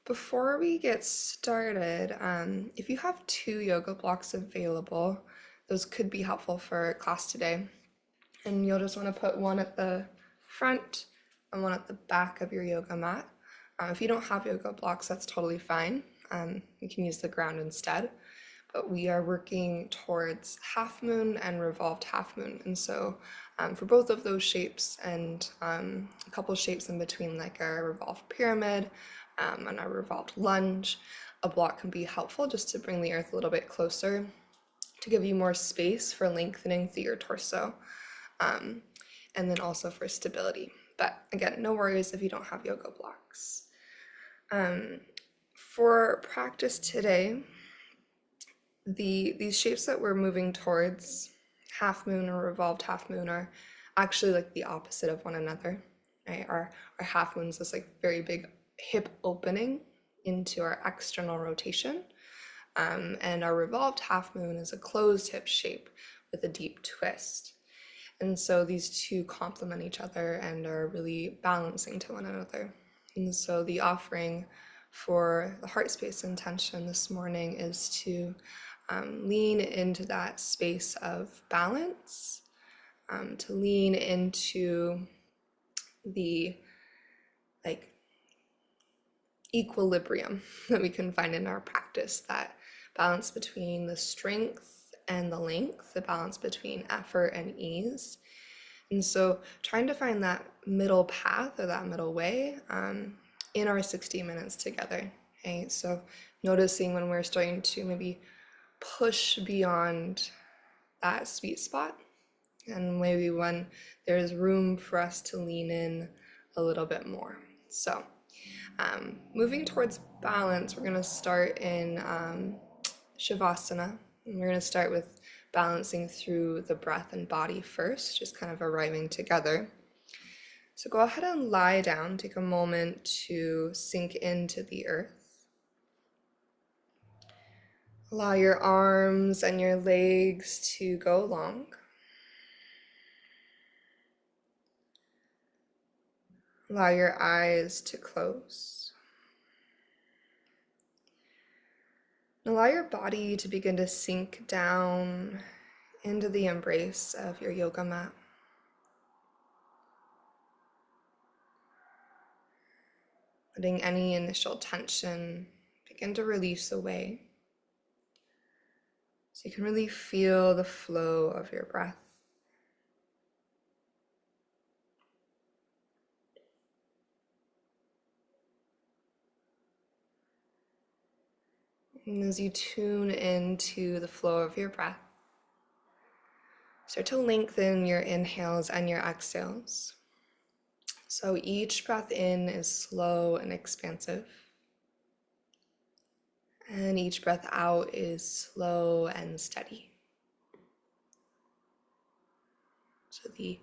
Before we get started, if you have two yoga blocks available, those could be helpful for class today. And you'll just want to put one at the front and one at the back of your yoga mat. If you don't have yoga blocks, that's totally fine. You can use the ground instead. But we are working towards half moon and revolved half moon. And so for both of those shapes and a couple shapes in between, like a revolved pyramid and a revolved lunge, a block can be helpful just to bring the earth a little bit closer, to give you more space for lengthening through your torso, and then also for stability. But again, no worries if you don't have yoga blocks. For practice today, these shapes that we're moving towards, half moon or revolved half moon, are actually like the opposite of one another. Right? Our half moon is this like very big hip opening into our external rotation, and our revolved half moon is a closed hip shape with a deep twist. And so these two complement each other and are really balancing to one another. And so the offering for the heart space intention this morning is to lean into that space of balance, to lean into the like equilibrium that we can find in our practice, that balance between the strength and the length, the balance between effort and ease. And so trying to find that middle path or that middle way in our 60 minutes together. Okay? So noticing when we're starting to maybe push beyond that sweet spot, and maybe when there's room for us to lean in a little bit more. So moving towards balance, we're going to start in Savasana. And we're going to start with balancing through the breath and body first, just kind of arriving together. So go ahead and lie down, take a moment to sink into the earth. Allow your arms and your legs to go long. Allow your eyes to close. Allow your body to begin to sink down into the embrace of your yoga mat. Letting any initial tension begin to release away, so you can really feel the flow of your breath. And as you tune into the flow of your breath, start to lengthen your inhales and your exhales. So each breath in is slow and expansive, and each breath out is slow and steady. So the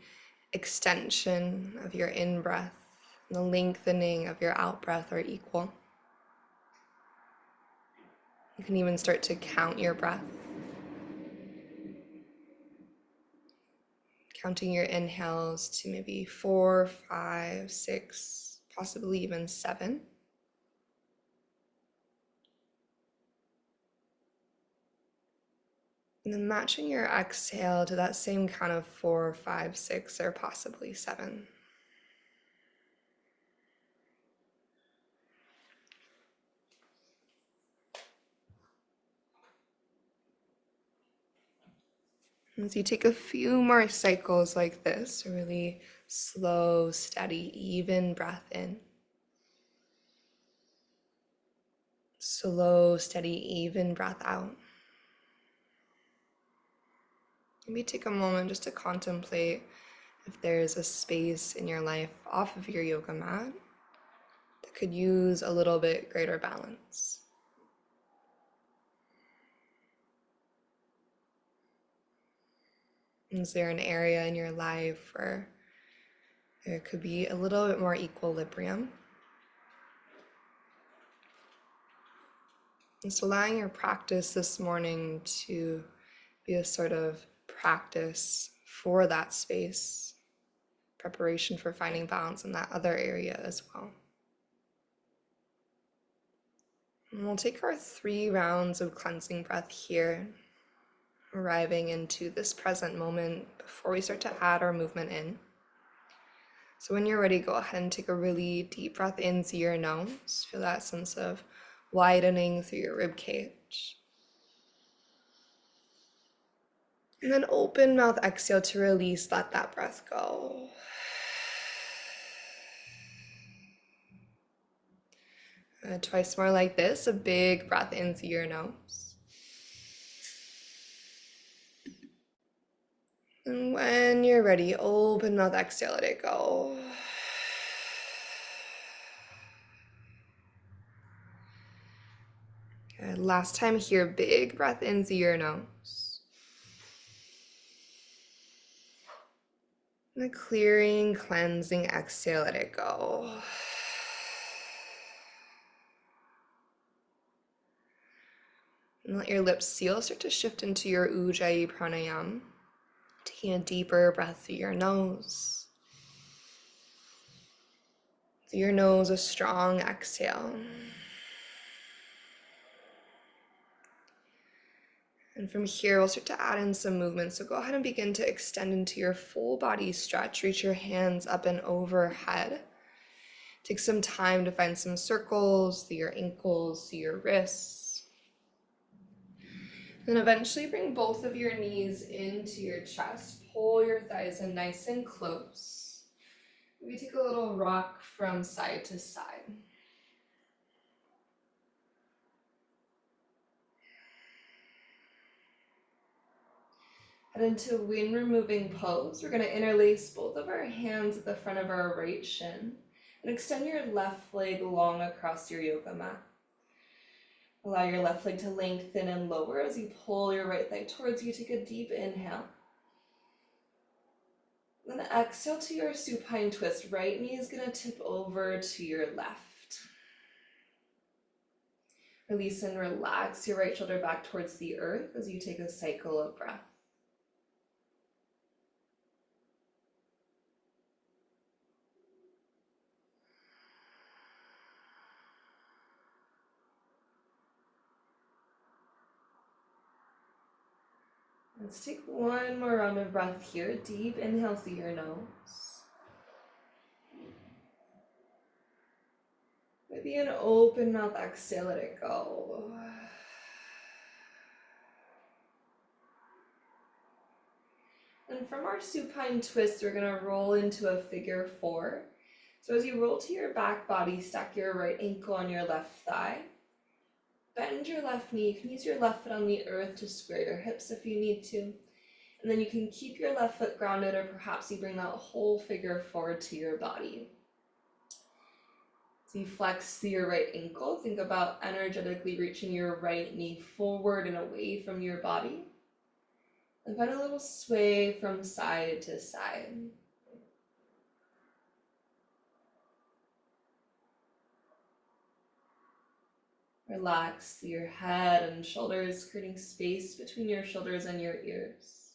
extension of your in-breath and the lengthening of your out-breath are equal. You can even start to count your breath. Counting your inhales to maybe 4, 5, 6, possibly even 7. And then matching your exhale to that same count of 4, 5, 6, or possibly 7. As you take a few more cycles like this, a really slow, steady, even breath in. Slow, steady, even breath out. Maybe take a moment just to contemplate if there's a space in your life off of your yoga mat that could use a little bit greater balance. Is there an area in your life where there could be a little bit more equilibrium? And so allowing your practice this morning to be a sort of practice for that space, preparation for finding balance in that other area as well. And we'll take our 3 rounds of cleansing breath here, arriving into this present moment before we start to add our movement in. So when you're ready, go ahead and take a really deep breath in through your nose. Feel that sense of widening through your rib cage. And then open mouth exhale to release, let that breath go. Twice more like this, a big breath in through your nose. And when you're ready, open mouth exhale, let it go. Good. Last time here, big breath in through your nose. And a clearing, cleansing exhale, let it go. And let your lips seal, start to shift into your Ujjayi pranayama. Taking a deeper breath through your nose. Through your nose, a strong exhale. And from here, we'll start to add in some movement. So go ahead and begin to extend into your full body stretch. Reach your hands up and overhead. Take some time to find some circles through your ankles, through your wrists. Then eventually bring both of your knees into your chest. Pull your thighs in nice and close. Maybe take a little rock from side to side. Head into wind removing pose. We're going to interlace both of our hands at the front of our right shin and extend your left leg long across your yoga mat. Allow your left leg to lengthen and lower as you pull your right leg towards you. Take a deep inhale. Then exhale to your supine twist. Right knee is going to tip over to your left. Release and relax your right shoulder back towards the earth as you take a cycle of breath. Let's take one more round of breath here. Deep inhale through your nose. Maybe an open mouth exhale, let it go. And from our supine twist, we're going to roll into a figure 4. So as you roll to your back body, stack your right ankle on your left thigh. Bend your left knee. You can use your left foot on the earth to square your hips if you need to. And then you can keep your left foot grounded, or perhaps you bring that whole figure forward to your body. So you flex your right ankle. Think about energetically reaching your right knee forward and away from your body. And find a little sway from side to side. Relax your head and shoulders, creating space between your shoulders and your ears.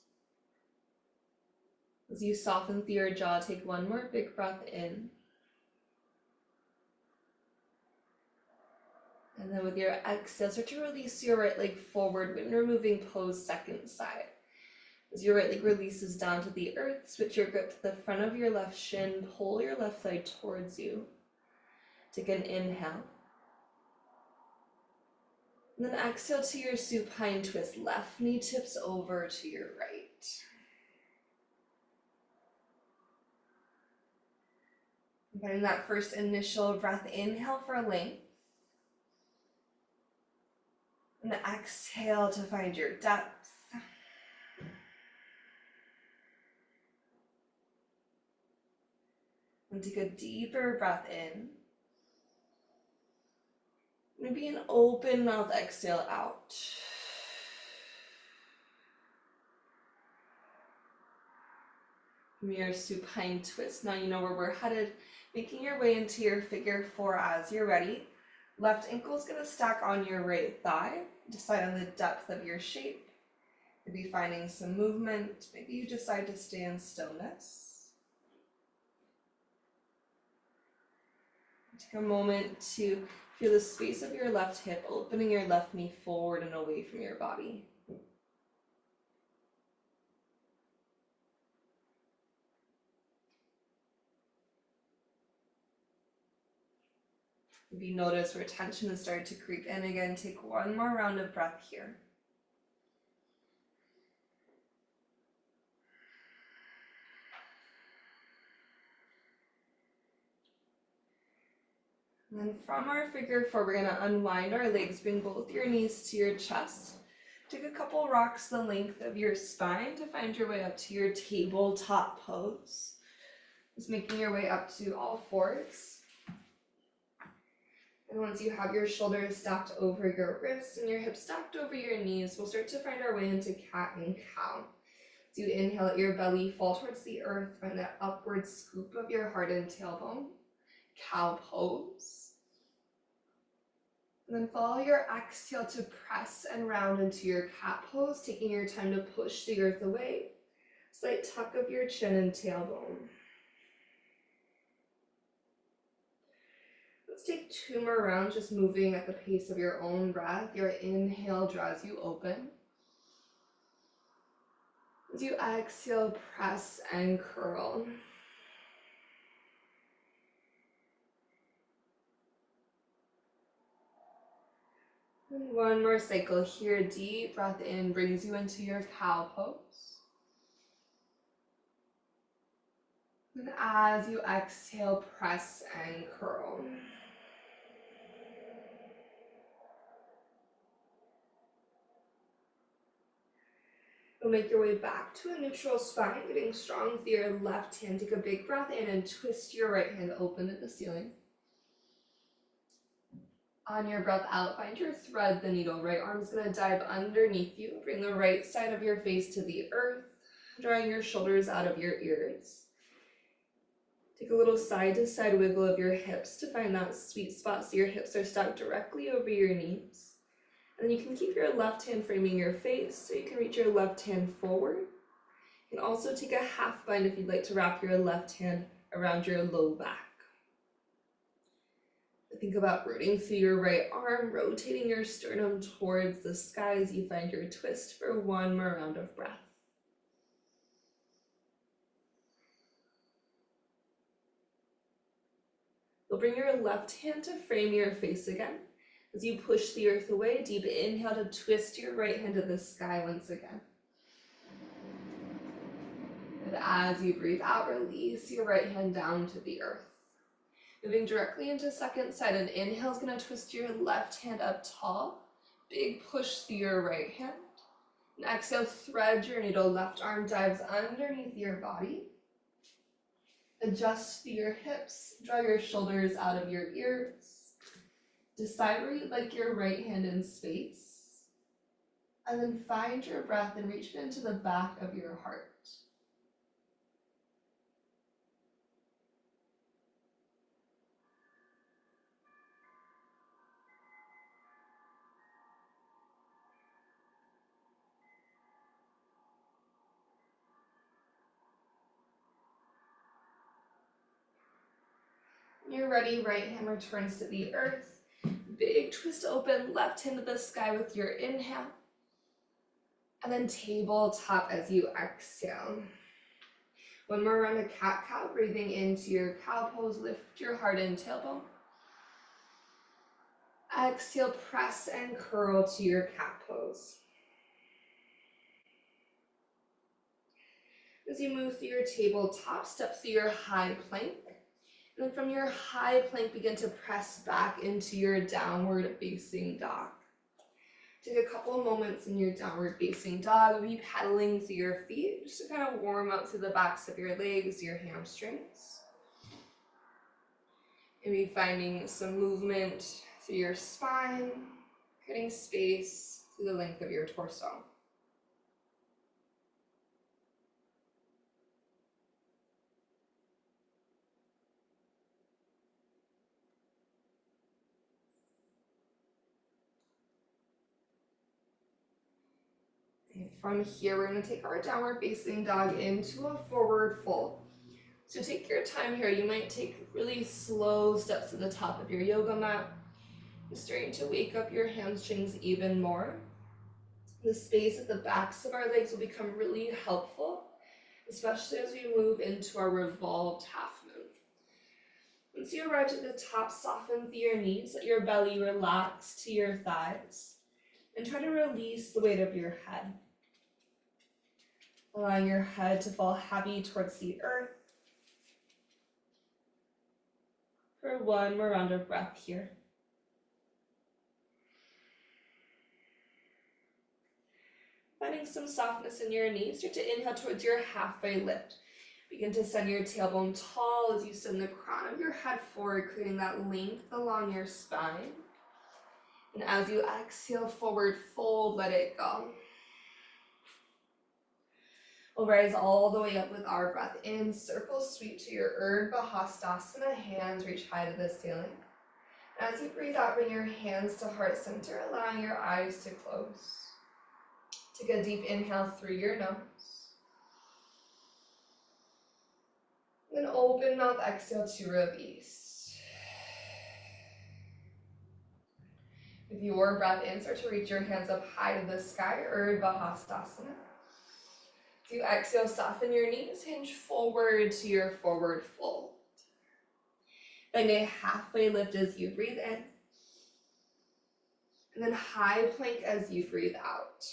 As you soften through your jaw, take one more big breath in. And then with your exhale, start to release your right leg forward, wind removing pose, second side. As your right leg releases down to the earth, switch your grip to the front of your left shin, pull your left thigh towards you. Take an inhale. And then exhale to your supine twist. Left knee tips over to your right. Getting that first initial breath, inhale for length. And exhale to find your depth. And take a deeper breath in. Maybe an open mouth exhale out. From your supine twist. Now you know where we're headed. Making your way into your figure 4 as you're ready. Left ankle is going to stack on your right thigh. Decide on the depth of your shape. Maybe finding some movement. Maybe you decide to stay in stillness. Take a moment to Feel the space of your left hip, opening your left knee forward and away from your body. Maybe notice where tension has started to creep in again. Take one more round of breath here. And then from our figure four, we're going to unwind our legs, bring both your knees to your chest. Take a couple rocks the length of your spine to find your way up to your tabletop pose. Just making your way up to all fours. And once you have your shoulders stacked over your wrists and your hips stacked over your knees, we'll start to find our way into cat and cow. As you inhale, let your belly fall towards the earth, find that upward scoop of your heart and tailbone. Cow pose. And then follow your exhale to press and round into your cat pose, taking your time to push the earth away. Slight tuck of your chin and tailbone. Let's take 2 more rounds, just moving at the pace of your own breath. Your inhale draws you open. As you exhale, press and curl. And one more cycle here. Deep breath in brings you into your cow pose. And as you exhale, press and curl. You'll make your way back to a neutral spine, getting strong with your left hand. Take a big breath in and twist your right hand open to the ceiling. On your breath out, find your thread the needle. Right arm's going to dive underneath you. Bring the right side of your face to the earth, drawing your shoulders out of your ears. Take a little side to side wiggle of your hips to find that sweet spot so your hips are stuck directly over your knees. And then you can keep your left hand framing your face so you can reach your left hand forward. You can also take a half bind if you'd like to wrap your left hand around your low back. Think about rooting through your right arm, rotating your sternum towards the sky as you find your twist for one more round of breath. You'll bring your left hand to frame your face again. As you push the earth away, deep inhale to twist your right hand to the sky once again. And as you breathe out, release your right hand down to the earth. Moving directly into second side, an inhale is going to twist your left hand up tall. Big push through your right hand. And exhale, thread your needle. Left arm dives underneath your body. Adjust through your hips. Draw your shoulders out of your ears. Decide where you'd like your right hand in space. And then find your breath and reach it into the back of your heart. When you're ready, right hand returns to the earth. Big twist open, left hand to the sky with your inhale. And then tabletop as you exhale. One more round of cat-cow, breathing into your cow pose. Lift your heart and tailbone. Exhale, press and curl to your cat pose. As you move through your tabletop, step through your high plank. And then from your high plank, begin to press back into your downward facing dog. Take a couple moments in your downward facing dog. Be pedaling through your feet just to kind of warm up through the backs of your legs, your hamstrings. Maybe finding some movement through your spine, creating space through the length of your torso. From here, we're going to take our downward facing dog into a forward fold. So take your time here. You might take really slow steps to the top of your yoga mat. Starting to wake up your hamstrings even more. The space at the backs of our legs will become really helpful, especially as we move into our revolved half moon. Once you arrive at the top, soften through your knees, let your belly relax to your thighs, and try to release the weight of your head. Allowing your head to fall heavy towards the earth. For one more round of breath here. Finding some softness in your knees, start to inhale towards your halfway lift. Begin to send your tailbone tall as you send the crown of your head forward, creating that length along your spine. And as you exhale, forward fold, let it go. We'll rise all the way up with our breath in. Circle sweep to your ardha hastasana. Hands reach high to the ceiling. As you breathe out, bring your hands to heart center, allowing your eyes to close. Take a deep inhale through your nose. Then open mouth, exhale to release. With your breath in, start to reach your hands up high to the sky, ardha hastasana. As you exhale, soften your knees, hinge forward to your forward fold. Find a halfway lift as you breathe in. And then high plank as you breathe out.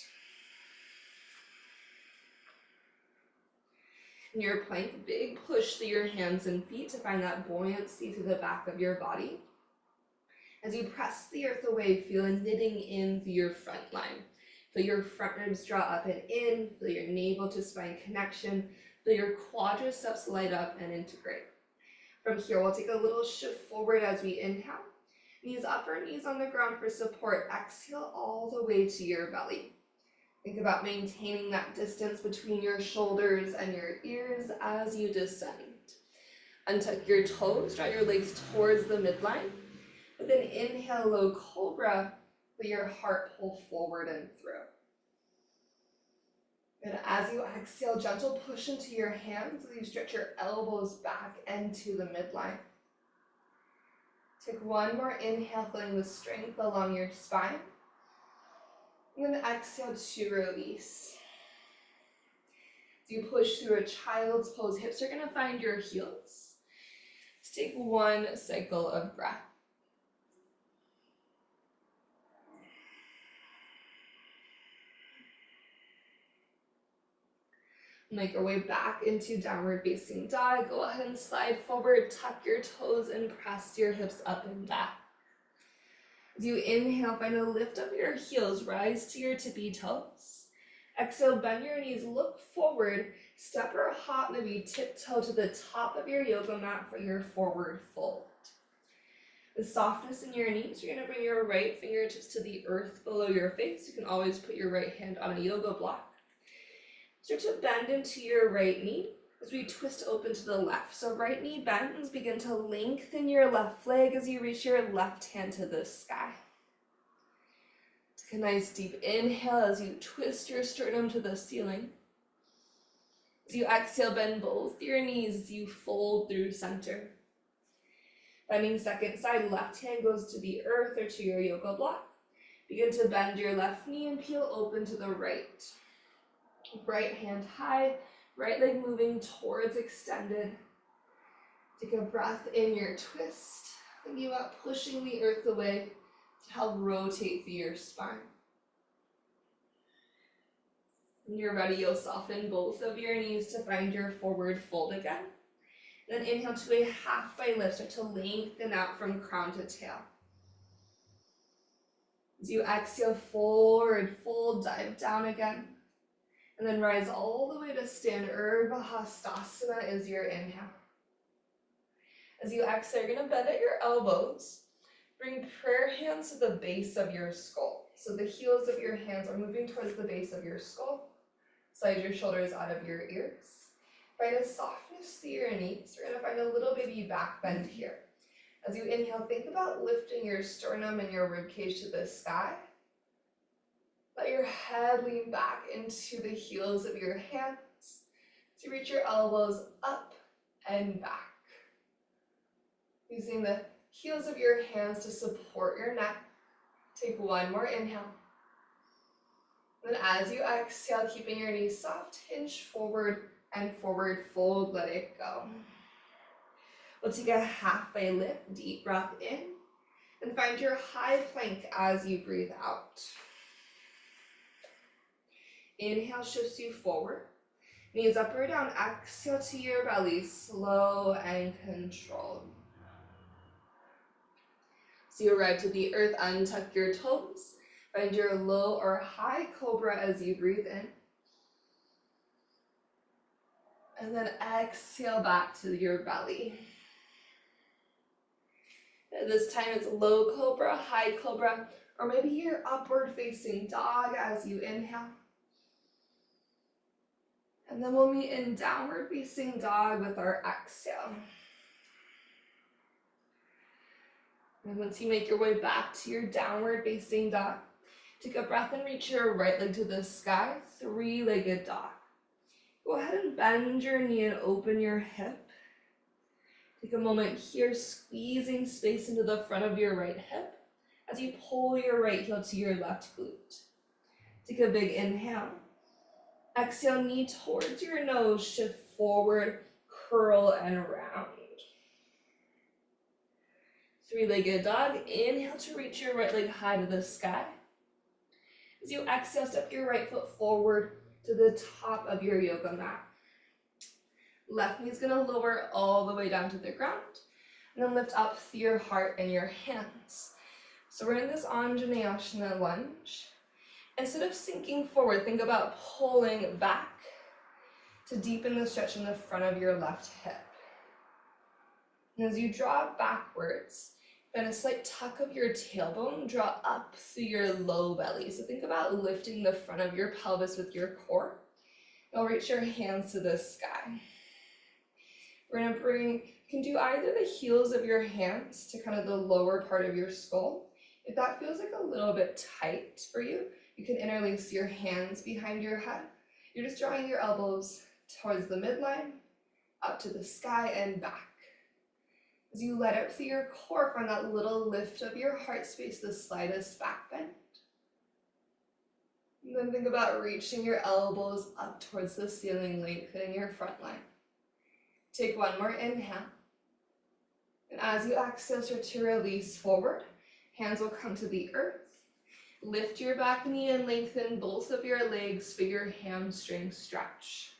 In your plank, big push through your hands and feet to find that buoyancy through the back of your body. As you press the earth away, feel a knitting in through your front line. Feel your front ribs draw up and in, feel your navel to spine connection, feel your quadriceps light up and integrate. From here, we'll take a little shift forward as we inhale. Knees up or knees on the ground for support. Exhale all the way to your belly. Think about maintaining that distance between your shoulders and your ears as you descend. Untuck your toes, draw your legs towards the midline. With an inhale, low cobra, let your heart pull forward and through. And as you exhale, gentle push into your hands as you stretch your elbows back into the midline. Take one more inhale, feeling the strength along your spine. And then exhale to release. As you push through a child's pose, hips are going to find your heels. Let's take one cycle of breath. Make our way back into downward facing dog. Go ahead and slide forward, tuck your toes, and press your hips up and back. As you inhale, find a lift of your heels, rise to your tippy toes. Exhale, bend your knees, look forward, step or hop, maybe tiptoe to the top of your yoga mat for your forward fold. With softness in your knees, you're going to bring your right fingertips to the earth below your face. You can always put your right hand on a yoga block. Start to bend into your right knee as we twist open to the left. So right knee bends, begin to lengthen your left leg as you reach your left hand to the sky. Take a nice deep inhale as you twist your sternum to the ceiling. As you exhale, bend both your knees as you fold through center. Bending second side, left hand goes to the earth or to your yoga block. Begin to bend your left knee and peel open to the right. Right hand high, right leg moving towards extended. Take a breath in your twist. Thinking about pushing the earth away to help rotate through your spine. When you're ready, you'll soften both of your knees to find your forward fold again. Then inhale to a halfway lift, start to lengthen out from crown to tail. As you exhale, forward fold, dive down again. And then rise all the way to stand. Ardha hastasana is your inhale. As you exhale, you're going to bend at your elbows. Bring prayer hands to the base of your skull. So the heels of your hands are moving towards the base of your skull. Slide your shoulders out of your ears. Find a softness through your knees. We're going to find a little baby back bend here. As you inhale, think about lifting your sternum and your ribcage to the sky. Let your head lean back into the heels of your hands to reach your elbows up and back. Using the heels of your hands to support your neck. Take one more inhale. Then as you exhale, keeping your knees soft, hinge forward and forward fold, let it go. We'll take a halfway lift, deep breath in, and find your high plank as you breathe out. Inhale shifts you forward, knees up or down, exhale to your belly, slow and controlled. So you arrive to the earth, untuck your toes, find your low or high cobra as you breathe in. And then exhale back to your belly. This time it's low cobra, high cobra, or maybe your upward facing dog as you inhale. And then we'll meet in downward facing dog with our exhale. And once you make your way back to your downward facing dog, take a breath and reach your right leg to the sky, three-legged dog. Go ahead and bend your knee and open your hip. Take a moment here, squeezing space into the front of your right hip as you pull your right heel to your left glute. Take a big inhale. Exhale, knee towards your nose, shift forward, curl and round. Three-legged dog, inhale to reach your right leg high to the sky. As you exhale, step your right foot forward to the top of your yoga mat. Left knee is going to lower all the way down to the ground, and then lift up through your heart and your hands. So we're in this Anjaneyasana lunge. Instead of sinking forward, think about pulling back to deepen the stretch in the front of your left hip. And as you draw backwards, then a slight tuck of your tailbone, draw up through your low belly. So think about lifting the front of your pelvis with your core. Now reach your hands to the sky. We're gonna you can do either the heels of your hands to kind of the lower part of your skull. If that feels like a little bit tight for you, you can interlace your hands behind your head. You're just drawing your elbows towards the midline, up to the sky and back. As you let up through your core, find that little lift of your heart space, the slightest back bend. And then think about reaching your elbows up towards the ceiling, lengthening your front line. Take one more inhale. And as you exhale, start to release forward. Hands will come to the earth. Lift your back knee and lengthen both of your legs for your hamstring stretch.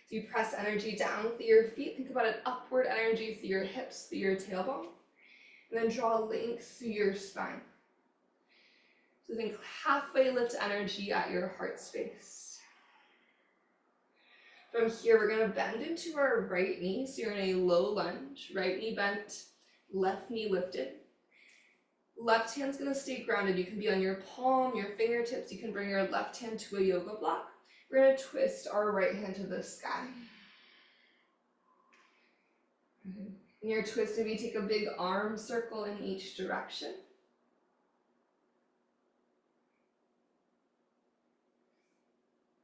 So you press energy down through your feet. Think about an upward energy through your hips, through your tailbone. And then draw length through your spine. So think halfway lift energy at your heart space. From here, we're going to bend into our right knee. So you're in a low lunge, right knee bent, left knee lifted. Left hand's going to stay grounded. You can be on your palm, your fingertips. You can bring your left hand to a yoga block. We're going to twist our right hand to the sky. In your twist, maybe take a big arm circle in each direction.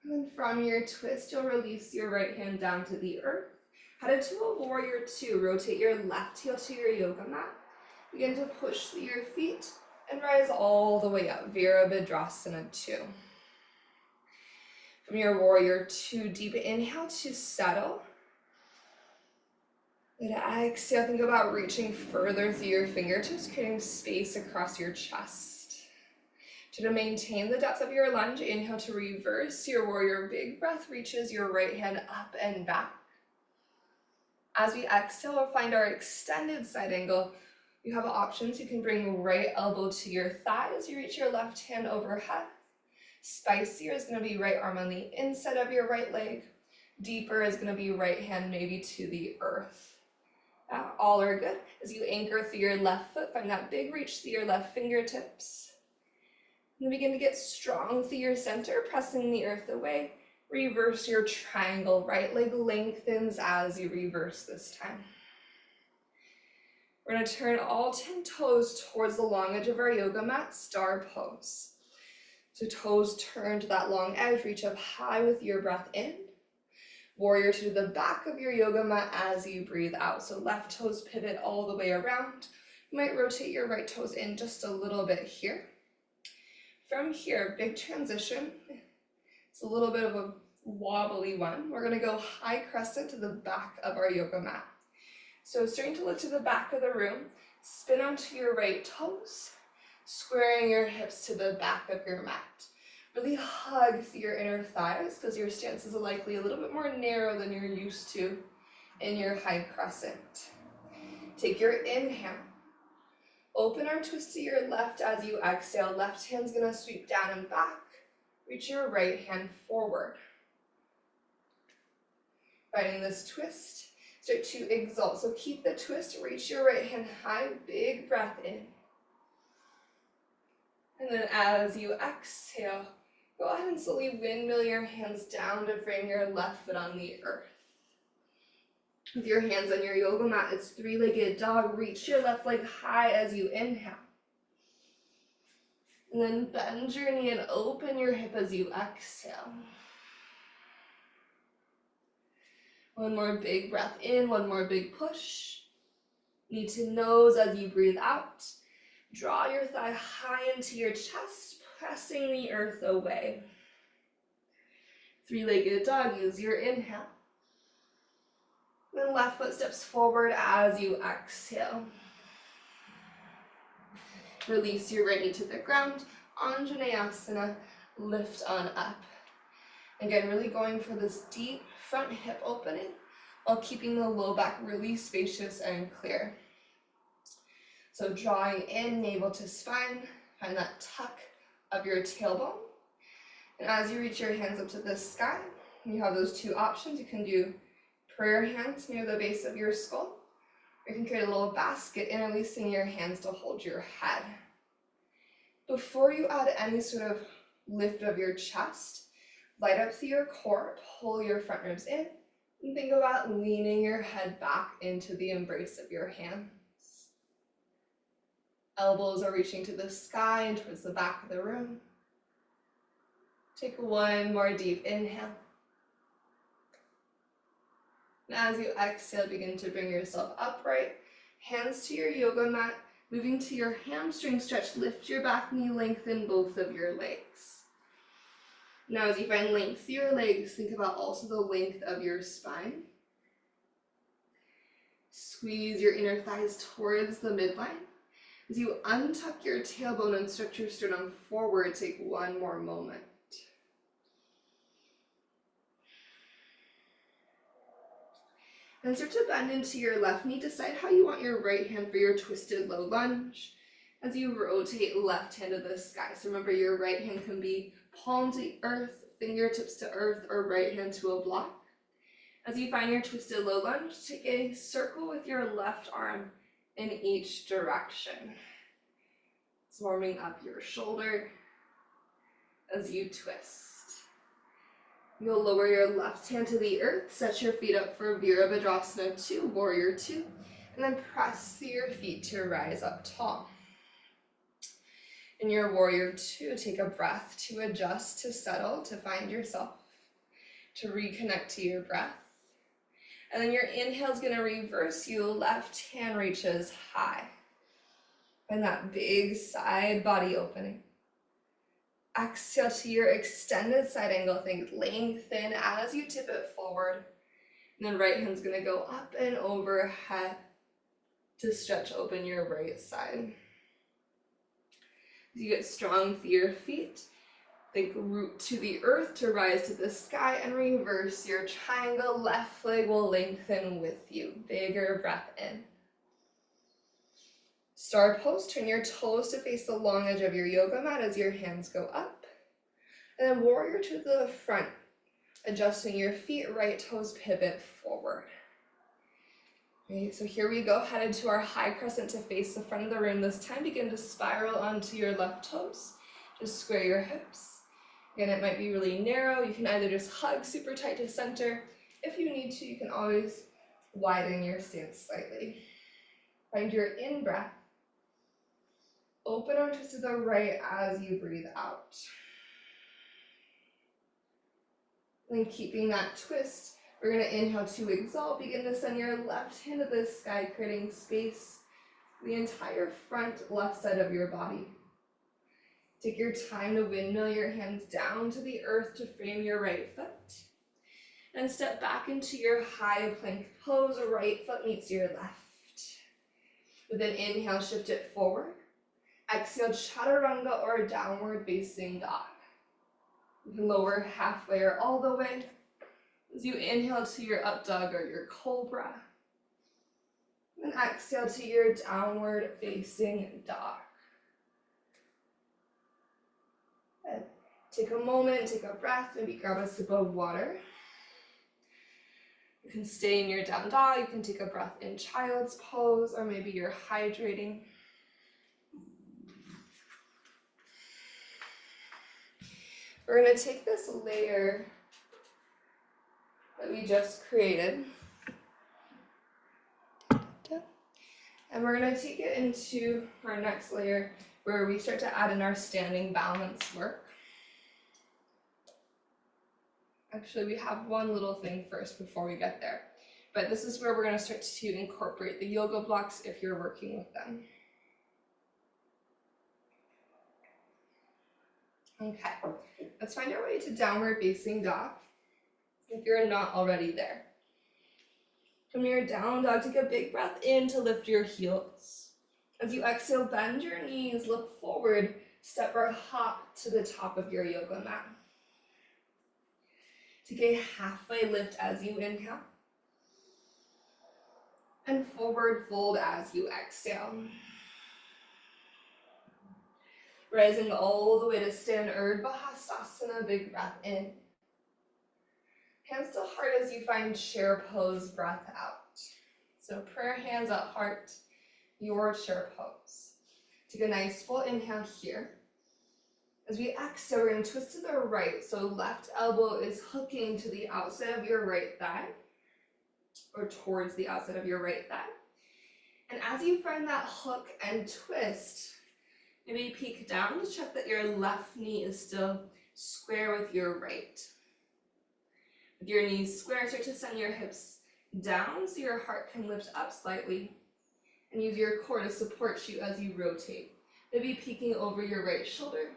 And then from your twist, you'll release your right hand down to the earth. Head into a warrior two. Rotate your left heel to your yoga mat. Begin to push through your feet and rise all the way up. Virabhadrasana 2. From your warrior two, deep inhale to settle. Then exhale, think about reaching further through your fingertips, creating space across your chest. To maintain the depth of your lunge, inhale to reverse your warrior. Big breath reaches your right hand up and back. As we exhale, we'll find our extended side angle. You have options. You can bring right elbow to your thigh as you reach your left hand overhead. Spicier is going to be right arm on the inside of your right leg. Deeper is going to be right hand maybe to the earth. All are good. As you anchor through your left foot, find that big reach through your left fingertips. And then begin to get strong through your center, pressing the earth away. Reverse your triangle. Right leg lengthens as you reverse this time. We're going to turn all 10 toes towards the long edge of our yoga mat, star pose. So toes turn to that long edge, reach up high with your breath in. Warrior two to the back of your yoga mat as you breathe out. So left toes pivot all the way around. You might rotate your right toes in just a little bit here. From here, big transition. It's a little bit of a wobbly one. We're gonna go high crescent to the back of our yoga mat. So starting to look to the back of the room, spin onto your right toes, squaring your hips to the back of your mat. Really hug through your inner thighs because your stance is likely a little bit more narrow than you're used to in your high crescent. Take your inhale. Open arm twist to your left as you exhale. Left hand's gonna sweep down and back. Reach your right hand forward. Finding this twist, start to exalt. So keep the twist, reach your right hand high, big breath in. And then as you exhale, go ahead and slowly windmill your hands down to frame your left foot on the earth. With your hands on your yoga mat, it's three-legged dog. Reach your left leg high as you inhale. And then bend your knee and open your hip as you exhale. One more big breath in, one more big push. Knee to nose as you breathe out. Draw your thigh high into your chest, pressing the earth away. Three-legged dog, use your inhale. Then left foot steps forward as you exhale. Release your right knee to the ground. Anjaneyasana, lift on up. Again, really going for this deep front hip opening while keeping the low back really spacious and clear. So drawing in, navel to spine, find that tuck of your tailbone. And as you reach your hands up to the sky, you have those two options. You can do prayer hands near the base of your skull, or you can create a little basket, interlacing your hands to hold your head. Before you add any sort of lift of your chest, light up through your core, pull your front ribs in, and think about leaning your head back into the embrace of your hands. Elbows are reaching to the sky and towards the back of the room. Take one more deep inhale. And as you exhale, begin to bring yourself upright. Hands to your yoga mat, moving to your hamstring stretch. Lift your back knee, lengthen both of your legs. Now as you find length through your legs, think about also the length of your spine. Squeeze your inner thighs towards the midline. As you untuck your tailbone and stretch your sternum forward, take one more moment. Then start to bend into your left knee. Decide how you want your right hand for your twisted low lunge. As you rotate left hand to the sky. So remember, your right hand can be palm to earth, fingertips to earth, or right hand to a block. As you find your twisted low lunge, take a circle with your left arm in each direction. It's warming up your shoulder as you twist. You'll lower your left hand to the earth, set your feet up for Virabhadrasana 2, Warrior 2, and then press through your feet to rise up tall. In your Warrior 2, take a breath to adjust, to settle, to find yourself, to reconnect to your breath. And then your inhale is going to reverse you, left hand reaches high. Find that big side body opening. Exhale to your extended side angle. Think lengthen as you tip it forward. And then right hand's going to go up and overhead to stretch open your right side. As you get strong through your feet, think root to the earth to rise to the sky, and reverse your triangle. Left leg will lengthen with you. Bigger breath in. Star pose, turn your toes to face the long edge of your yoga mat as your hands go up. And then warrior to the front, adjusting your feet, right toes pivot forward. Okay, so here we go, headed to our high crescent to face the front of the room. This time begin to spiral onto your left toes. Just square your hips. Again, it might be really narrow. You can either just hug super tight to center. If you need to, you can always widen your stance slightly. Find your in-breath. Open arm twist to the right as you breathe out. And keeping that twist, we're going to inhale to exalt. Begin to send your left hand to the sky, creating space the entire front left side of your body. Take your time to windmill your hands down to the earth to frame your right foot. And step back into your high plank pose. Right foot meets your left. With an inhale, shift it forward. Exhale, chaturanga or downward facing dog. You can lower halfway or all the way as you inhale to your up dog or your cobra. And exhale to your downward facing dog. Good. Take a moment, take a breath, maybe grab a sip of water. You can stay in your down dog, you can take a breath in child's pose, or maybe you're hydrating. We're going to take this layer that we just created, and we're going to take it into our next layer where we start to add in our standing balance work. Actually, we have one little thing first before we get there, but this is where we're going to start to incorporate the yoga blocks if you're working with them. Okay, let's find our way to downward facing dog if you're not already there. From your down dog, take a big breath in to lift your heels. As you exhale, bend your knees, look forward, step or hop to the top of your yoga mat. Take a halfway lift as you inhale. And forward fold as you exhale. Rising all the way to stand ardha hastasana, big breath in. Hands to heart as you find chair pose, breath out. So prayer hands at heart, your chair pose. Take a nice full inhale here. As we exhale, we're going to twist to the right, so left elbow is hooking to the outside of your right thigh, or towards the outside of your right thigh. And as you find that hook and twist, maybe peek down to check that your left knee is still square with your right. With your knees square, start to send your hips down so your heart can lift up slightly, and use your core to support you as you rotate. Maybe peeking over your right shoulder.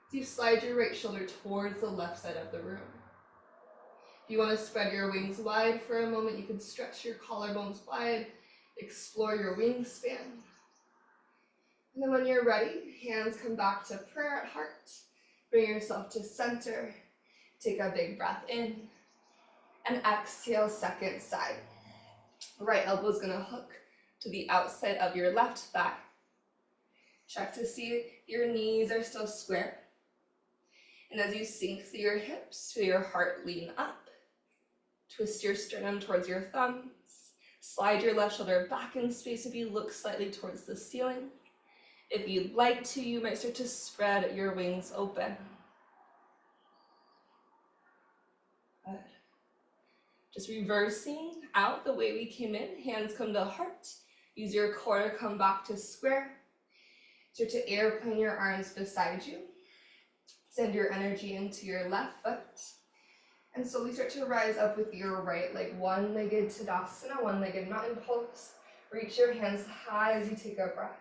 You slide your right shoulder towards the left side of the room. If you want to spread your wings wide for a moment, you can stretch your collarbones wide, explore your wingspan. And then when you're ready, hands come back to prayer at heart. Bring yourself to center. Take a big breath in. And exhale, second side. Right elbow is going to hook to the outside of your left thigh. Check to see your knees are still square. And as you sink through your hips, feel your heart lean up. Twist your sternum towards your thumbs. Slide your left shoulder back in space if you look slightly towards the ceiling. If you'd like to, you might start to spread your wings open. Good. Just reversing out the way we came in. Hands come to heart. Use your core to come back to square. Start to airplane your arms beside you. Send your energy into your left foot. And slowly start to rise up with your right leg. One-legged Tadasana, one-legged mountain pose. Reach your hands high as you take a breath.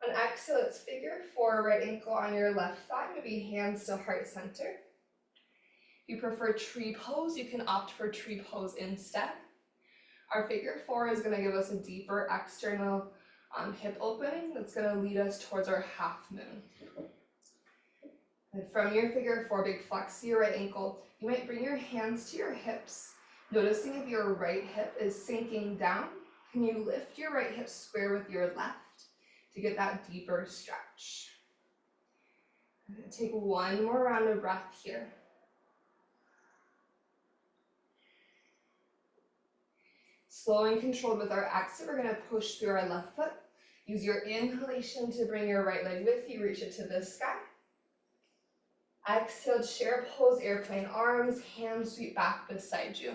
On exhale, it's figure four, right ankle on your left thigh, maybe hands to heart center. If you prefer tree pose, you can opt for tree pose instead. Our figure four is going to give us a deeper external hip opening that's going to lead us towards our half moon. And from your figure four, big flex to your right ankle, you might bring your hands to your hips, noticing if your right hip is sinking down. Can you lift your right hip square with your left to get that deeper stretch? I'm going to take one more round of breath here. Slow and controlled with our exhale, we're going to push through our left foot. Use your inhalation to bring your right leg with you, reach it to the sky. Exhale, chair pose, airplane arms, hands sweep back beside you.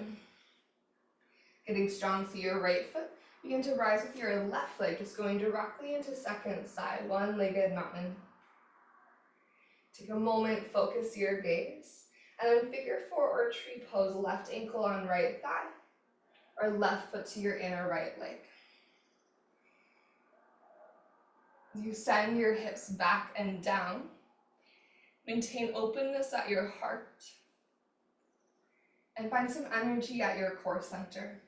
Getting strong through your right foot. Begin to rise with your left leg, just going directly into second side, one-legged mountain. Take a moment, focus your gaze. And then figure four or tree pose, left ankle on right thigh, or left foot to your inner right leg. As you send your hips back and down, maintain openness at your heart, and find some energy at your core center.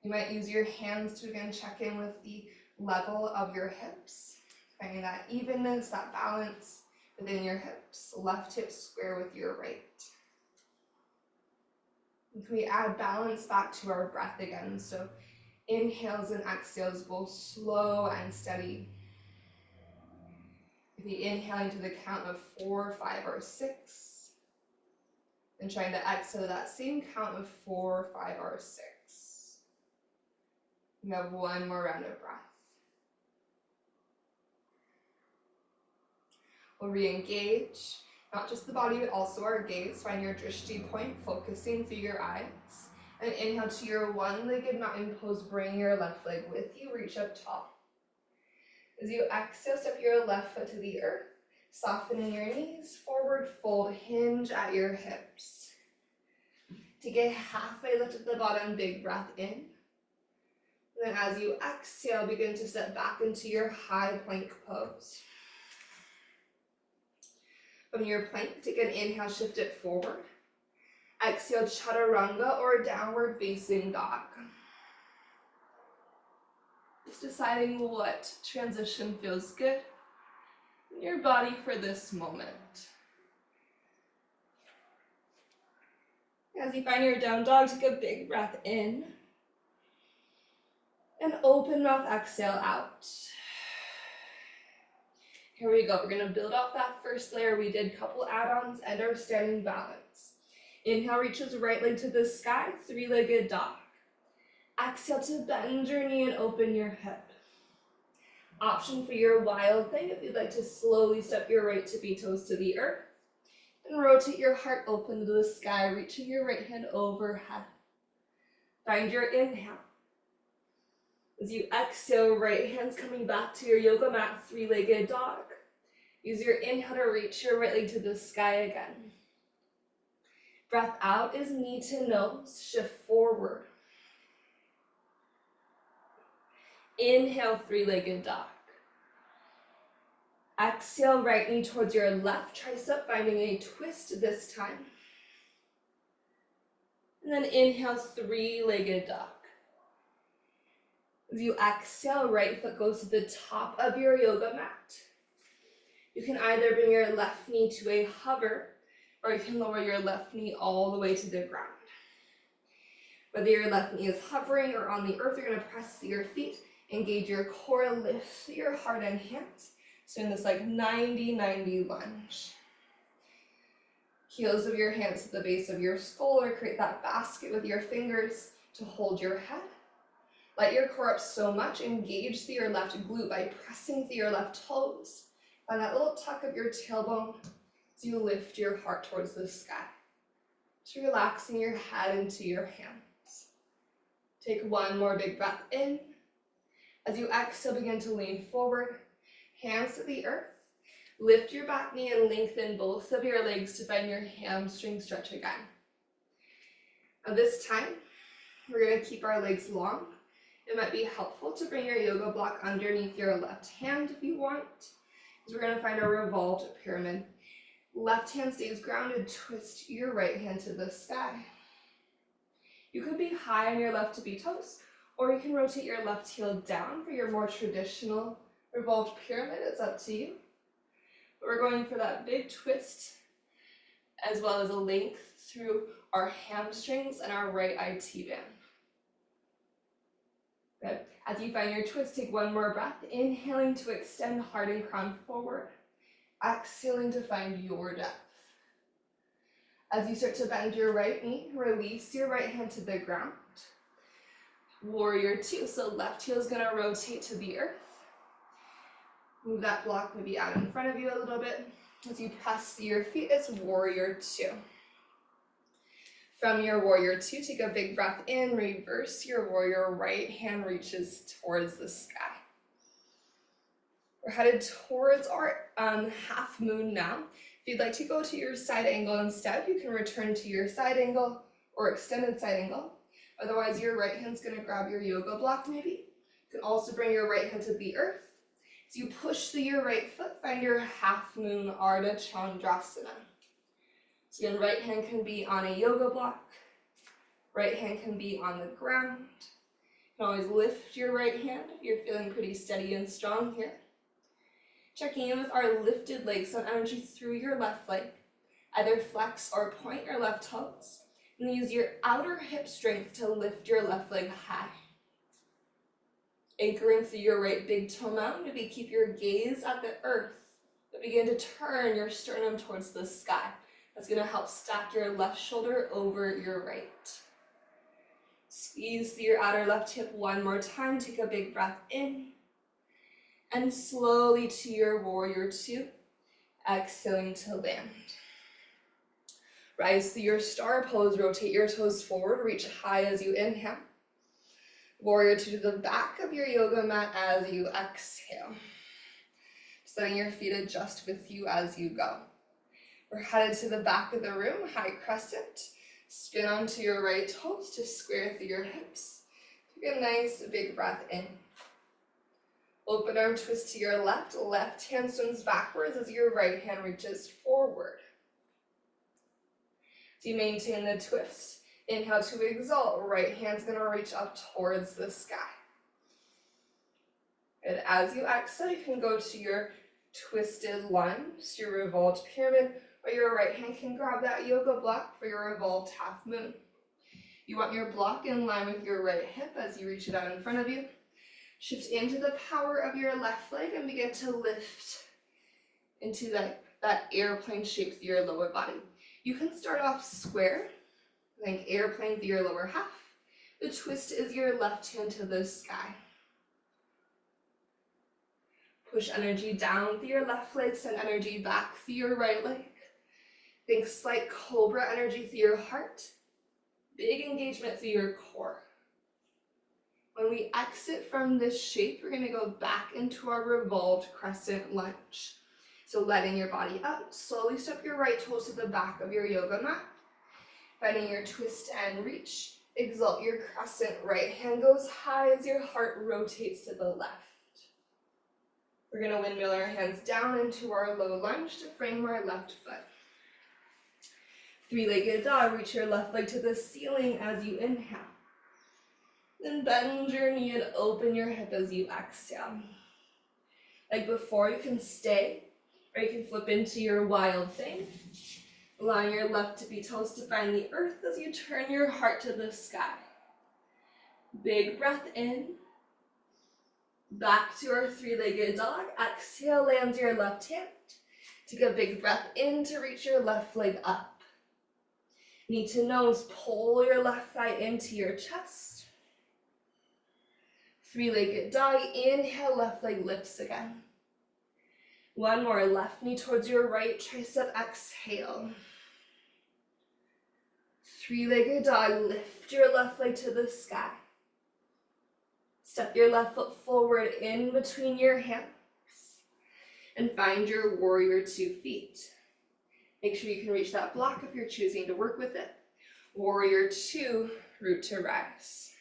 You might use your hands to again check in with the level of your hips, finding that evenness, that balance within your hips. Left hip square with your right. And can we add balance back to our breath again? So inhales and exhales, both slow and steady. If we inhale into the count of 4, 5, or 6, and trying to exhale that same count of 4, 5, or 6. We have one more round of breath. We'll re-engage, not just the body, but also our gaze. Find your drishti point, focusing through your eyes. And inhale to your one-legged mountain pose, bring your left leg with you, reach up tall. As you exhale, step your left foot to the earth, softening your knees, forward fold, hinge at your hips. Take a halfway lift at the bottom, big breath in. And then as you exhale, begin to step back into your high plank pose. From your plank, take an inhale, shift it forward. Exhale, chaturanga or downward facing dog. Just deciding what transition feels good in your body for this moment. As you find your down dog, take a big breath in. And open mouth, exhale out. Here we go. We're going to build off that first layer. We did a couple add-ons and our standing balance. Inhale, reaches right leg to the sky, three-legged dog. Exhale to bend your knee and open your hip. Option for your wild thing if you'd like to slowly step your right tippy toes to the earth. And rotate your heart open to the sky, reaching your right hand overhead. Find your inhale. As you exhale, right hand's coming back to your yoga mat, three-legged dog. Use your inhale to reach your right leg to the sky again. Breath out is knee to nose, shift forward. Inhale, three-legged dog. Exhale, right knee towards your left tricep, finding a twist this time. And then inhale, three-legged dog. As you exhale, right foot goes to the top of your yoga mat. You can either bring your left knee to a hover, or you can lower your left knee all the way to the ground. Whether your left knee is hovering or on the earth, you're going to press your feet, engage your core, lift your heart and hands. So in this like 90-90 lunge. Heels of your hands to the base of your skull, or create that basket with your fingers to hold your head. Light your core up so much, engage through your left glute by pressing through your left toes. Find that little tuck of your tailbone as you lift your heart towards the sky. Just relaxing your head into your hands. Take one more big breath in. As you exhale, begin to lean forward, hands to the earth. Lift your back knee and lengthen both of your legs to find your hamstring stretch again. Now this time, we're going to keep our legs long. It might be helpful to bring your yoga block underneath your left hand if you want, because we're going to find a revolved pyramid. Left hand stays grounded, twist your right hand to the sky. You could be high on your left tippy toes, or you can rotate your left heel down for your more traditional revolved pyramid. It's up to you. But we're going for that big twist, as well as a length through our hamstrings and our right IT band. Good. As you find your twist, take one more breath, inhaling to extend heart and crown forward, exhaling to find your depth. As you start to bend your right knee, release your right hand to the ground. Warrior two, so left heel is going to rotate to the earth. Move that block maybe out in front of you a little bit. As you press through your feet, it's warrior two. From your warrior two, take a big breath in, reverse your warrior, right hand reaches towards the sky. We're headed towards our half moon now. If you'd like to go to your side angle instead, you can return to your side angle or extended side angle. Otherwise, your right hand's gonna grab your yoga block maybe. You can also bring your right hand to the earth. As you push through your right foot, find your half moon ardha chandrasana. So again, right hand can be on a yoga block. Right hand can be on the ground. You can always lift your right hand if you're feeling pretty steady and strong here. Checking in with our lifted legs, so energy through your left leg. Either flex or point your left toes. And use your outer hip strength to lift your left leg high. Anchoring through your right big toe mountain, maybe keep your gaze at the earth, but begin to turn your sternum towards the sky. That's going to help stack your left shoulder over your right. Squeeze through your outer left hip one more time. Take a big breath in. And slowly to your warrior two, exhaling to land. Rise through your star pose, rotate your toes forward, reach high as you inhale. Warrior two to the back of your yoga mat as you exhale. Just letting your feet adjust with you as you go. We're headed to the back of the room, high crescent. Spin onto your right toes to square through your hips. Take a nice big breath in. Open arm twist to your left. Left hand swims backwards as your right hand reaches forward. As you maintain the twist, inhale to exalt. Right hand's going to reach up towards the sky. And as you exhale, you can go to your twisted lunge, your revolved pyramid, or your right hand can grab that yoga block for your revolved half moon. You want your block in line with your right hip as you reach it out in front of you. Shift into the power of your left leg and begin to lift into that airplane shape through your lower body. You can start off square, like airplane through your lower half. The twist is your left hand to the sky. Push energy down through your left leg, send energy back through your right leg. Think slight cobra energy through your heart. Big engagement through your core. When we exit from this shape, we're going to go back into our revolved crescent lunge. So letting your body up, slowly step your right toes to the back of your yoga mat. Finding your twist and reach. Exalt your crescent. Right hand goes high as your heart rotates to the left. We're going to windmill our hands down into our low lunge to frame our left foot. Three-legged dog, reach your left leg to the ceiling as you inhale. Then bend your knee and open your hip as you exhale. Like before, you can stay, or you can flip into your wild thing. Allowing your left tippy toes to find the earth as you turn your heart to the sky. Big breath in. Back to our three-legged dog. Exhale, lands your left hand. Take a big breath in to reach your left leg up. Knee to nose, pull your left thigh into your chest. Three-legged dog, inhale, left leg lifts again. One more, left knee towards your right tricep, exhale. Three-legged dog, lift your left leg to the sky. Step your left foot forward in between your hands and find your warrior two feet. Make sure you can reach that block if you're choosing to work with it. Warrior two, root to rise.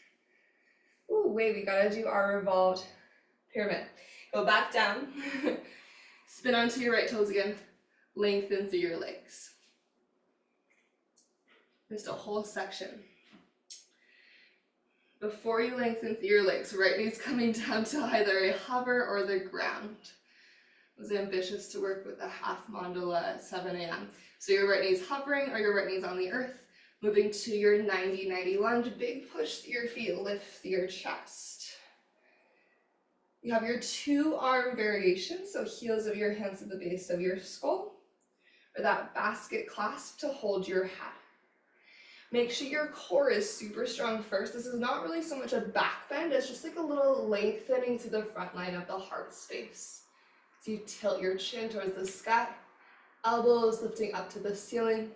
Ooh, wait, we gotta do our revolved pyramid. Go back down, spin onto your right toes again, lengthen through your legs. Just a whole section. Before you lengthen through your legs, right knee's coming down to either a hover or the ground. I was ambitious to work with a half mandala at 7 a.m. So your right knee's hovering or your right knee's on the earth. Moving to your 90-90 lunge, big push through your feet, lift through your chest. You have your two arm variation, so heels of your hands at the base of your skull, or that basket clasp to hold your head. Make sure your core is super strong first. This is not really so much a back bend, it's just like a little lengthening to the front line of the heart space. So you tilt your chin towards the sky, elbows lifting up to the ceiling,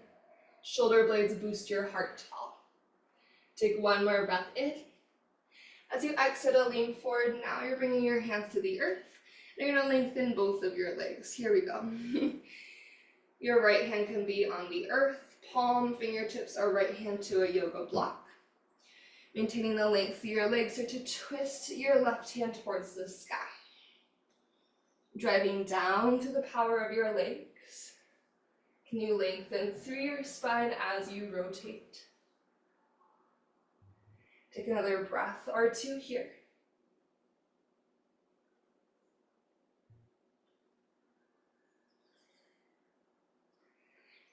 shoulder blades boost your heart tall. Take one more breath in. As you exhale, lean forward. Now you're bringing your hands to the earth. And you're going to lengthen both of your legs. Here we go. Your right hand can be on the earth. Palm, fingertips, or right hand to a yoga block. Maintaining the length of your legs, start to twist your left hand towards the sky. Driving down through the power of your legs. Can you lengthen through your spine as you rotate? Take another breath or two here.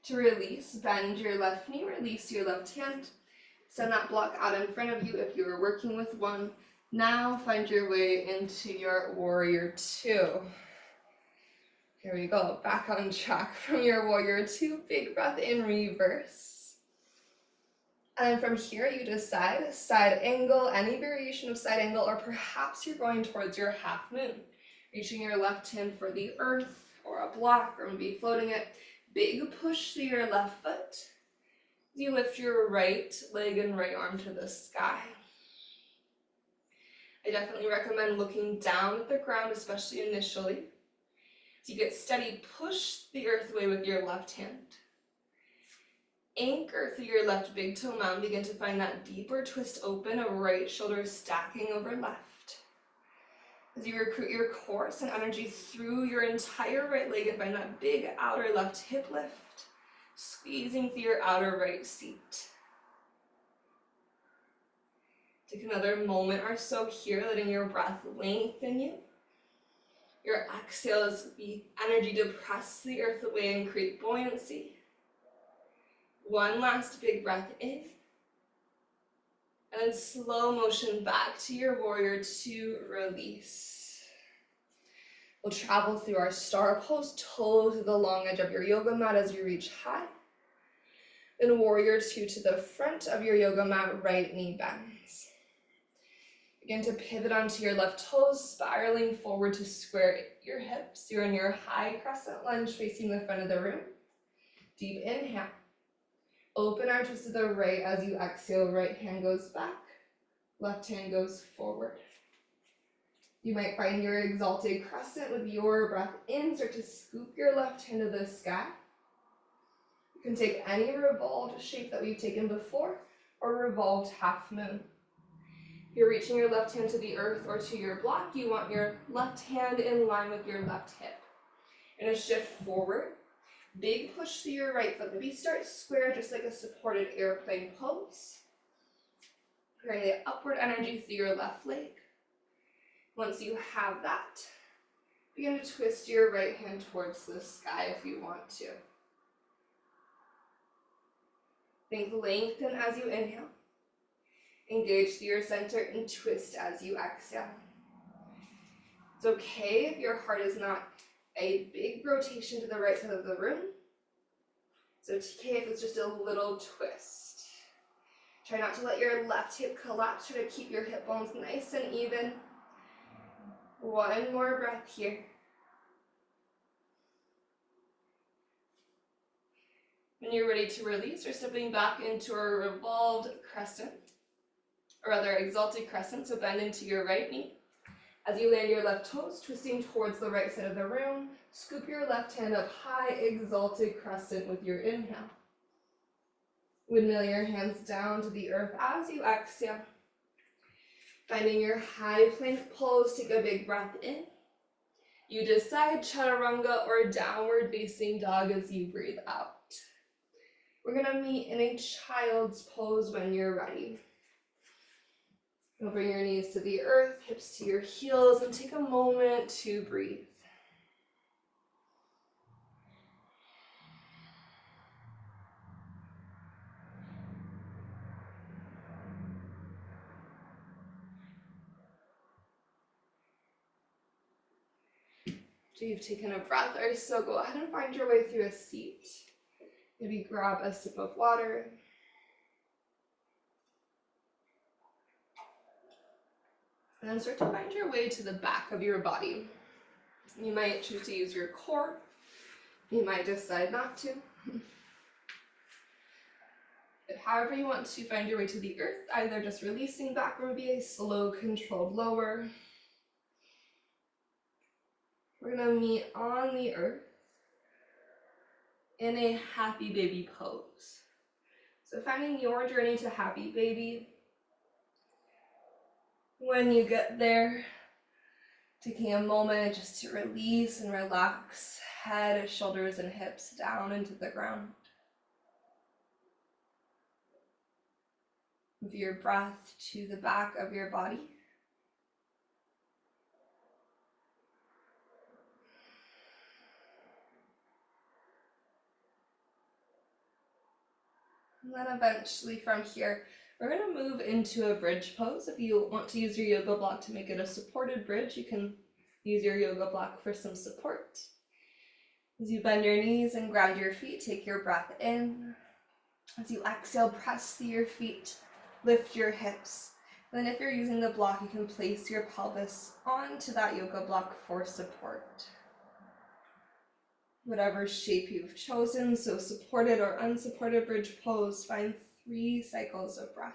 To release, bend your left knee, release your left hand. Send that block out in front of you if you were working with one. Now find your way into your warrior two. Here we go, back on track from your warrior two. Big breath in, reverse. And from here you decide side angle, any variation of side angle, or perhaps you're going towards your half moon. Reaching your left hand for the earth or a block, or maybe floating it. Big push through your left foot. You lift your right leg and right arm to the sky. I definitely recommend looking down at the ground, especially initially. As you get steady, push the earth away with your left hand. Anchor through your left big toe mound. Begin to find that deeper twist open of right shoulder stacking over left. As you recruit your core and energy through your entire right leg and find that big outer left hip lift. Squeezing through your outer right seat. Take another moment or so here, letting your breath lengthen you. Your exhale is the energy to press the earth away and create buoyancy. One last big breath in. And then slow motion back to your warrior two, release. We'll travel through our star pose, toe to the long edge of your yoga mat as you reach high. Then warrior two to the front of your yoga mat, right knee bends. Begin to pivot onto your left toes, spiraling forward to square your hips. You're in your high crescent lunge facing the front of the room. Deep inhale. Open our twist to the right as you exhale, right hand goes back, left hand goes forward. You might find your exalted crescent with your breath in, start to scoop your left hand to the sky. You can take any revolved shape that we've taken before, or revolved half moon. If you're reaching your left hand to the earth or to your block, you want your left hand in line with your left hip. You're gonna shift forward. Big push through your right foot. Maybe start square, just like a supported airplane pose. Carrying the upward energy through your left leg. Once you have that, begin to twist your right hand towards the sky if you want to. Think lengthen as you inhale. Engage through your center and twist as you exhale. It's okay if your heart is not a big rotation to the right side of the room. So it's okay if it's just a little twist. Try not to let your left hip collapse. Try to keep your hip bones nice and even. One more breath here. When you're ready to release, we're stepping back into a revolved crescent, or rather exalted crescent, so bend into your right knee. As you land your left toes, twisting towards the right side of the room, scoop your left hand up high, exalted crescent with your inhale. Windmill your hands down to the earth as you exhale. Finding your high plank pose, take a big breath in. You decide chaturanga or downward facing dog as you breathe out. We're gonna meet in a child's pose when you're ready. You'll bring your knees to the earth, hips to your heels, and take a moment to breathe. After you've taken a breath or so, go ahead and find your way through a seat. Maybe grab a sip of water. And then start to find your way to the back of your body. You might choose to use your core. You might decide not to. But however you want to find your way to the earth, either just releasing back or maybe a slow, controlled lower. We're gonna meet on the earth in a happy baby pose. So finding your journey to happy baby. When you get there, Taking a moment just to release and relax head, shoulders, and hips down into the ground. Move your breath to the back of your body. And then eventually from here, we're going to move into a bridge pose. If you want to use your yoga block to make it a supported bridge, you can use your yoga block for some support. As you bend your knees and ground your feet, take your breath in. As you exhale, press through your feet, lift your hips. Then if you're using the block, you can place your pelvis onto that yoga block for support. Whatever shape you've chosen, so supported or unsupported bridge pose, find 3 cycles of breath.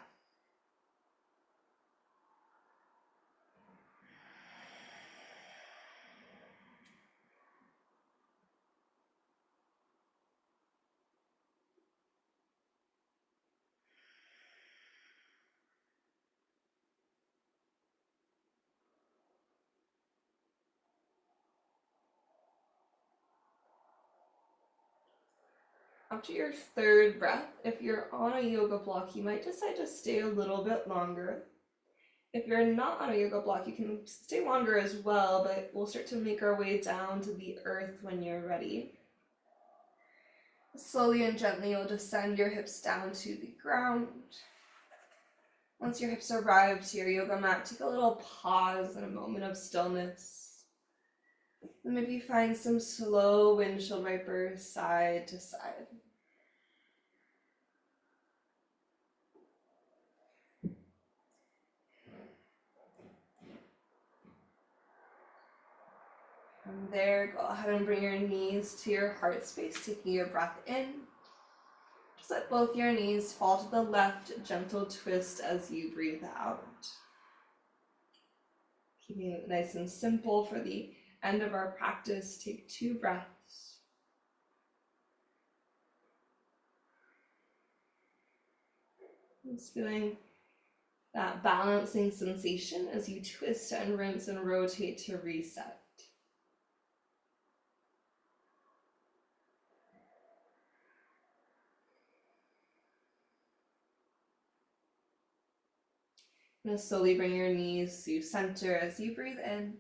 After your 3rd breath, if you're on a yoga block, you might decide to stay a little bit longer. If you're not on a yoga block, you can stay longer as well, but we'll start to make our way down to the earth when you're ready. Slowly and gently, you'll descend your hips down to the ground. Once your hips arrive to your yoga mat, take a little pause and a moment of stillness. And maybe find some slow windshield wipers side to side. From there, go ahead and bring your knees to your heart space, taking your breath in. Just let both your knees fall to the left, gentle twist as you breathe out. Keeping it nice and simple for the end of our practice, take 2 breaths. Just feeling that balancing sensation as you twist and rinse and rotate to reset. Now slowly bring your knees to center as you breathe in.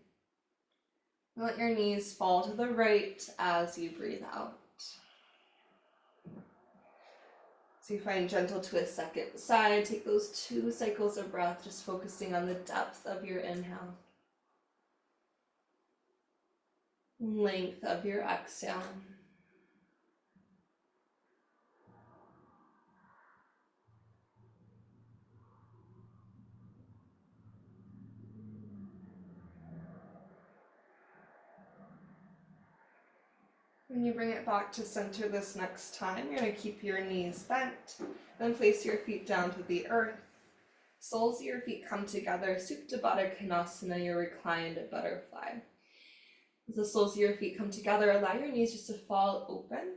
And let your knees fall to the right as you breathe out. So you find gentle twist second side. Take those 2 cycles of breath, just focusing on the depth of your inhale. Length of your exhale. When you bring it back to center this next time, you're going to keep your knees bent, then place your feet down to the earth. Soles of your feet come together, Supta Baddha Konasana, your reclined butterfly. As the soles of your feet come together, allow your knees just to fall open.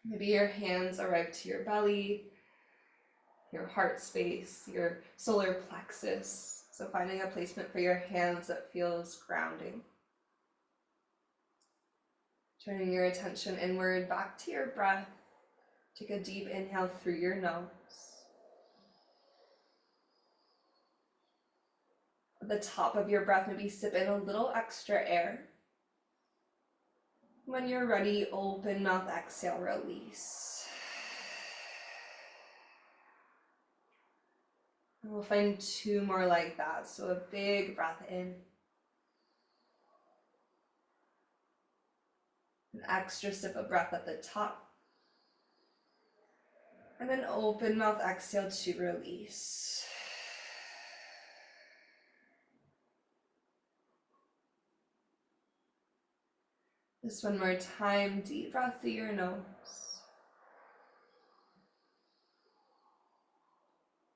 Maybe your hands arrive to your belly, your heart space, your solar plexus. So finding a placement for your hands that feels grounding. Turning your attention inward, back to your breath. Take a deep inhale through your nose. At the top of your breath, maybe sip in a little extra air. When you're ready, open mouth, exhale, release. And we'll find 2 more like that. So a big breath in. An extra sip of breath at the top. And then open mouth, exhale to release. Just one more time, deep breath through your nose.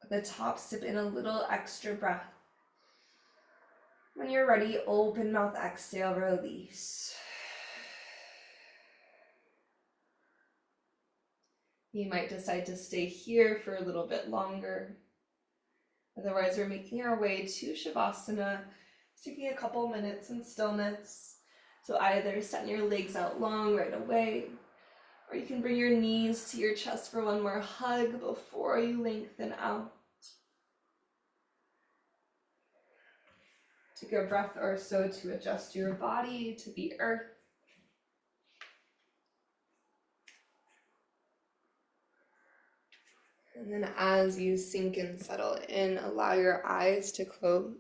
At the top, sip in a little extra breath. When you're ready, open mouth, exhale, release. You might decide to stay here for a little bit longer. Otherwise, we're making our way to Savasana, Taking a couple minutes in stillness. So either send your legs out long right away, or you can bring your knees to your chest for one more hug before you lengthen out. Take a breath or so to adjust your body to the earth. And then as you sink and settle in, allow your eyes to close.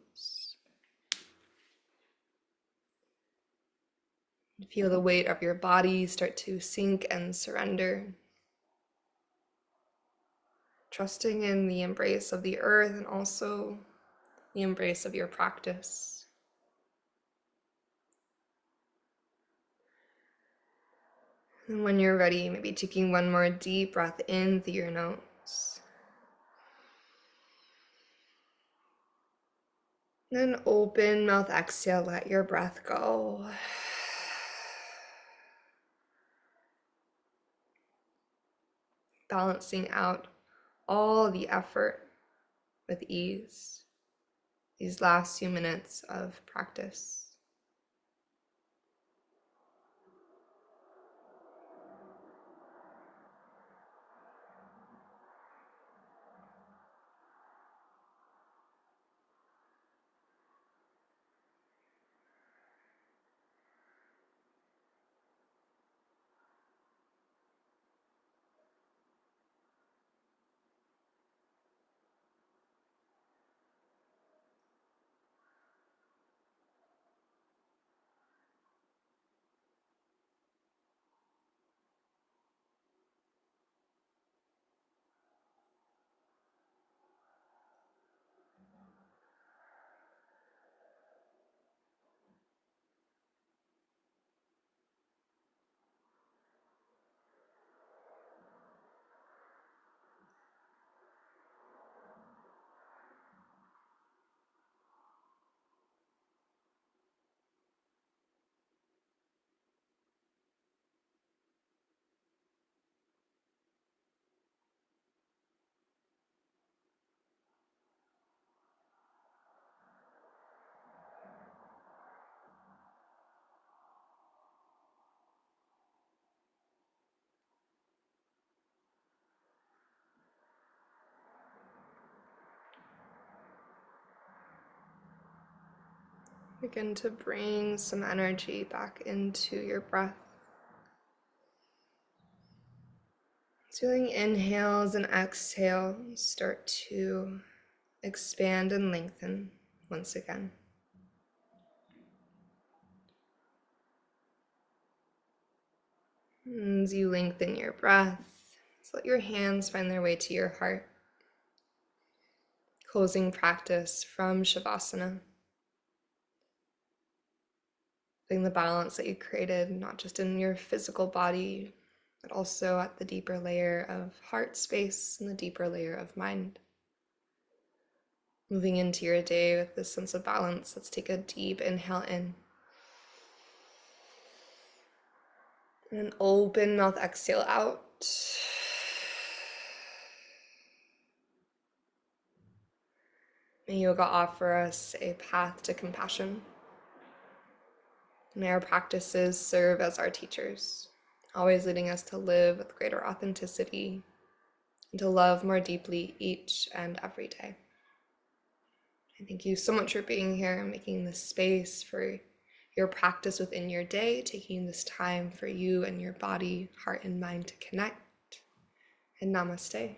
Feel the weight of your body start to sink and surrender. Trusting in the embrace of the earth and also the embrace of your practice. And when you're ready, maybe taking one more deep breath in through your nose. Then open mouth exhale, let your breath go. Balancing out all the effort with ease these last few minutes of practice. Begin to bring some energy back into your breath. Feeling inhales and exhales start to expand and lengthen once again. As you lengthen your breath, just let your hands find their way to your heart. Closing practice from Savasana. Feeling the balance that you created, not just in your physical body, but also at the deeper layer of heart space and the deeper layer of mind. Moving into your day with this sense of balance, let's take a deep inhale in. And an open mouth exhale out. May yoga offer us a path to compassion. May our practices serve as our teachers, always leading us to live with greater authenticity and to love more deeply each and every day. I thank you so much for being here and making this space for your practice within your day, taking this time for you and your body, heart, and mind to connect. And namaste.